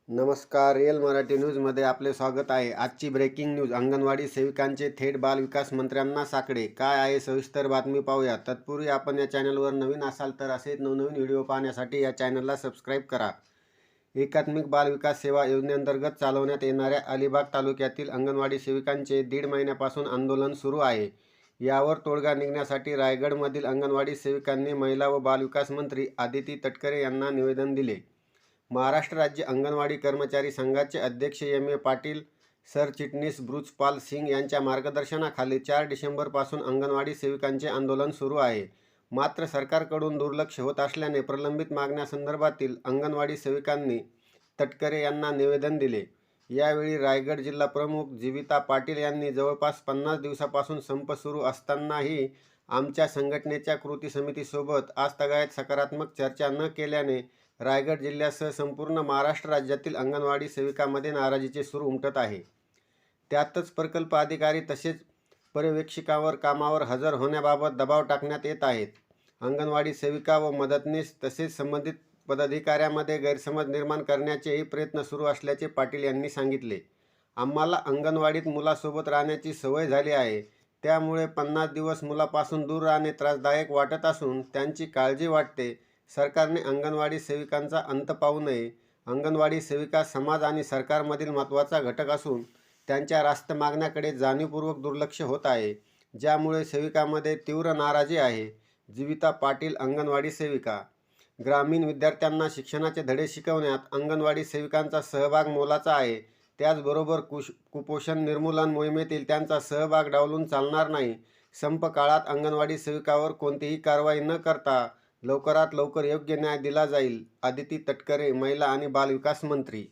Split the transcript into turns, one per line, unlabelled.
नमस्कार. रिअल मराठी न्यूजमध्ये आपले स्वागत आहे. आजची ब्रेकिंग न्यूज. अंगणवाडी सेविकांचे थेट बालविकास मंत्र्यांना साकडे. काय आहे सविस्तर बातमी पाहूया. तत्पूर्वी आपण या चॅनलवर नवीन असाल तर असेच नवनवीन व्हिडिओ पाहण्यासाठी या चॅनलला सबस्क्राईब करा. एकात्मिक बालविकास सेवा योजनेअंतर्गत चालवण्यात येणाऱ्या अलिबाग तालुक्यातील अंगणवाडी सेविकांचे 1.5 महिन्यापासून आंदोलन सुरू आहे. यावर तोडगा निघण्यासाठी रायगडमधील अंगणवाडी सेविकांनी महिला व बालविकास मंत्री आदिती तटकरे यांना निवेदन दिले. महाराष्ट्र राज्य अंगणवाडी कर्मचारी संघाचे अध्यक्ष एम. पाटील, सरचिटणीस बृजपाल सिंग यांच्या मार्गदर्शनाखाली 4 डिसेंबरपासून अंगणवाडी सेविकांचे आंदोलन सुरू आहे. मात्र सरकारकडून दुर्लक्ष होत असल्याने प्रलंबित मागण्यासंदर्भातील अंगणवाडी सेविकांनी तटकरे यांना निवेदन दिले. यावेळी रायगड जिल्हा प्रमुख जीविता पाटील यांनी जवळपास 50 दिवसापासून संप सुरू असतानाही आमच्या संघटनेच्या कृती समितीसोबत आजतागायत सकारात्मक चर्चा न केल्याने रायगड जिल्ह्यासह संपूर्ण महाराष्ट्र राज्यातील अंगणवाडी सेविकांमध्ये नाराजीचे सूर उमटत आहे. त्यातच प्रकल्प अधिकारी तसेच पर्यवेक्षिकावर कामावर हजर होण्याबाबत दबाव टाकण्यात येत आहेत. अंगणवाडी सेविका व मदतनीस तसेच संबंधित पदाधिकाऱ्यांमध्ये गैरसमज निर्माण करण्याचेही प्रयत्न सुरू असल्याचे पाटील यांनी सांगितले. आम्हाला अंगणवाडीत मुलासोबत राहण्याची सवय झाली आहे. त्यामुळे 50 दिवस मुलापासून दूर राहणे त्रासदायक वाटत असून त्यांची काळजी वाटते. सरकारने अंगणवाडी सेविकांचा अंत पाहू नये. अंगणवाडी सेविका समाज आणि सरकारमधील महत्त्वाचा घटक असून त्यांच्या रास्त मागण्याकडे जाणीवपूर्वक दुर्लक्ष होत आहे, ज्यामुळे सेविकांमध्ये तीव्र नाराजी आहे. जीविता पाटील, अंगणवाडी सेविका. ग्रामीण विद्यार्थ्यांना शिक्षणाचे धडे शिकवण्यात अंगणवाडी सेविकांचा सहभाग मोलाचा आहे. त्याचबरोबर कुपोषण निर्मूलन मोहिमेतील त्यांचा सहभाग डावलून चालणार नाही. संप काळात अंगणवाडी सेविकावर कोणतीही कारवाई न करता लवकरात लवकर योग्य न्याय दिला जाईल. आदिती तटकरे, महिला आणि बालविकास मंत्री.